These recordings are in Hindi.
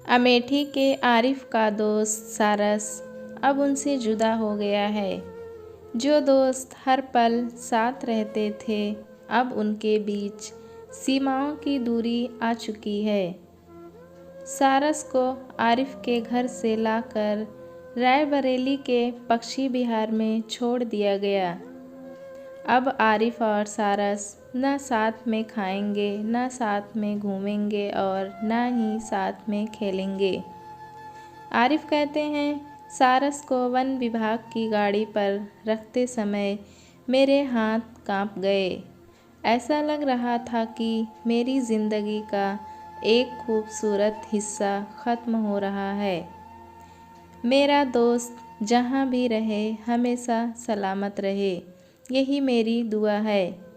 अमेठी के आरिफ का दोस्त सारस अब उनसे जुदा हो गया है। जो दोस्त हर पल साथ रहते थे, अब उनके बीच सीमाओं की दूरी आ चुकी है। सारस को आरिफ के घर से लाकर रायबरेली के पक्षी विहार में छोड़ दिया गया। अब आरिफ और सारस न साथ में खाएंगे, न साथ में घूमेंगे और न ही साथ में खेलेंगे। आरिफ कहते हैं, सारस को वन विभाग की गाड़ी पर रखते समय मेरे हाथ कांप गए। ऐसा लग रहा था कि मेरी ज़िंदगी का एक खूबसूरत हिस्सा ख़त्म हो रहा है। मेरा दोस्त जहाँ भी रहे हमेशा सलामत रहे, यही मेरी दुआ है।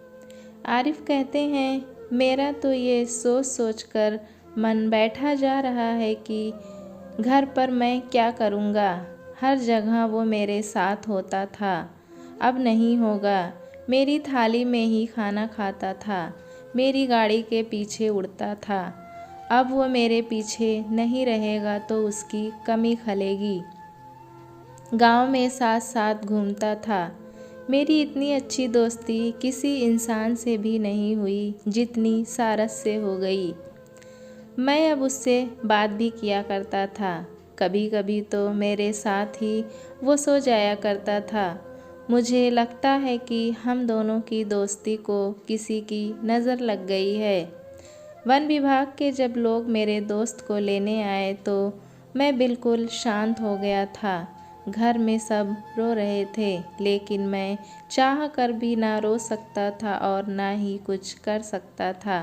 आरिफ कहते हैं, मेरा तो ये सोच सोचकर मन बैठा जा रहा है कि घर पर मैं क्या करूँगा। हर जगह वो मेरे साथ होता था, अब नहीं होगा। मेरी थाली में ही खाना खाता था, मेरी गाड़ी के पीछे उड़ता था। अब वो मेरे पीछे नहीं रहेगा तो उसकी कमी खलेगी। गांव में साथ साथ घूमता था। मेरी इतनी अच्छी दोस्ती किसी इंसान से भी नहीं हुई जितनी सारस से हो गई। मैं अब उससे बात भी किया करता था। कभी कभी तो मेरे साथ ही वो सो जाया करता था। मुझे लगता है कि हम दोनों की दोस्ती को किसी की नज़र लग गई है। वन विभाग के जब लोग मेरे दोस्त को लेने आए तो मैं बिल्कुल शांत हो गया था। घर में सब रो रहे थे, लेकिन मैं चाह कर भी ना रो सकता था और ना ही कुछ कर सकता था,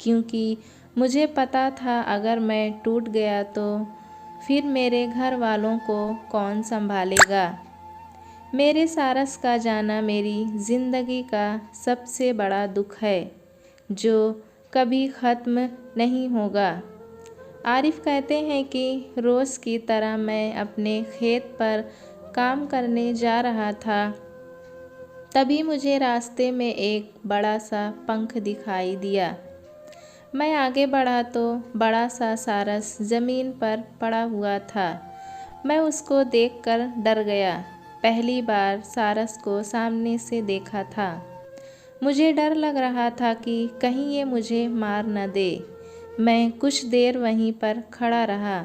क्योंकि मुझे पता था अगर मैं टूट गया तो फिर मेरे घर वालों को कौन संभालेगा। मेरे सारस का जाना मेरी ज़िंदगी का सबसे बड़ा दुख है, जो कभी ख़त्म नहीं होगा। आरिफ कहते हैं कि रोज़ की तरह मैं अपने खेत पर काम करने जा रहा था। तभी मुझे रास्ते में एक बड़ा सा पंख दिखाई दिया। मैं आगे बढ़ा तो बड़ा सा सारस ज़मीन पर पड़ा हुआ था। मैं उसको देखकर डर गया। पहली बार सारस को सामने से देखा था। मुझे डर लग रहा था कि कहीं ये मुझे मार न दे। मैं कुछ देर वहीं पर खड़ा रहा,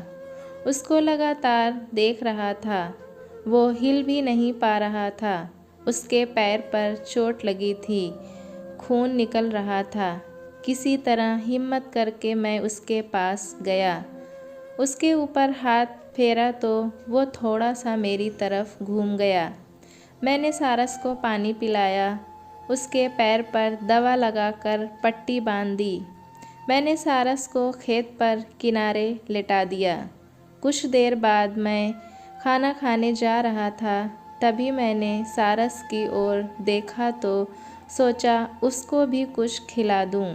उसको लगातार देख रहा था। वो हिल भी नहीं पा रहा था। उसके पैर पर चोट लगी थी, खून निकल रहा था। किसी तरह हिम्मत करके मैं उसके पास गया, उसके ऊपर हाथ फेरा तो वो थोड़ा सा मेरी तरफ घूम गया। मैंने सारस को पानी पिलाया, उसके पैर पर दवा लगाकर पट्टी बांध दी। मैंने सारस को खेत पर किनारे लेटा दिया। कुछ देर बाद मैं खाना खाने जा रहा था। तभी मैंने सारस की ओर देखा तो सोचा उसको भी कुछ खिला दूं,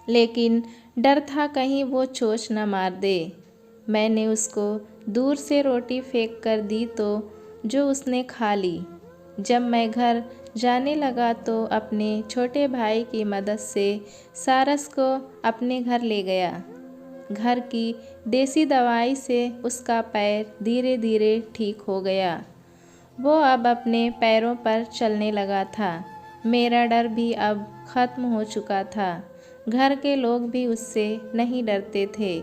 लेकिन डर था कहीं वो चोंच न मार दे। मैंने उसको दूर से रोटी फेंक कर दी तो जो उसने खा ली। जब मैं घर जाने लगा तो अपने छोटे भाई की मदद से सारस को अपने घर ले गया। घर की देसी दवाई से उसका पैर धीरे धीरे ठीक हो गया। वो अब अपने पैरों पर चलने लगा था। मेरा डर भी अब ख़त्म हो चुका था। घर के लोग भी उससे नहीं डरते थे।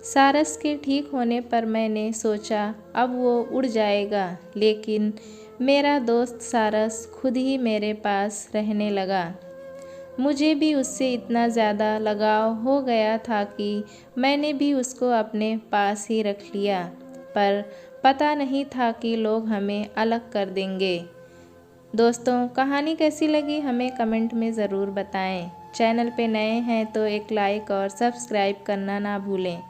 सारस के ठीक होने पर मैंने सोचा अब वो उड़ जाएगा, लेकिन मेरा दोस्त सारस खुद ही मेरे पास रहने लगा। मुझे भी उससे इतना ज़्यादा लगाव हो गया था कि मैंने भी उसको अपने पास ही रख लिया, पर पता नहीं था कि लोग हमें अलग कर देंगे। दोस्तों, कहानी कैसी लगी हमें कमेंट में ज़रूर बताएं। चैनल पे नए हैं तो एक लाइक और सब्सक्राइब करना ना भूलें।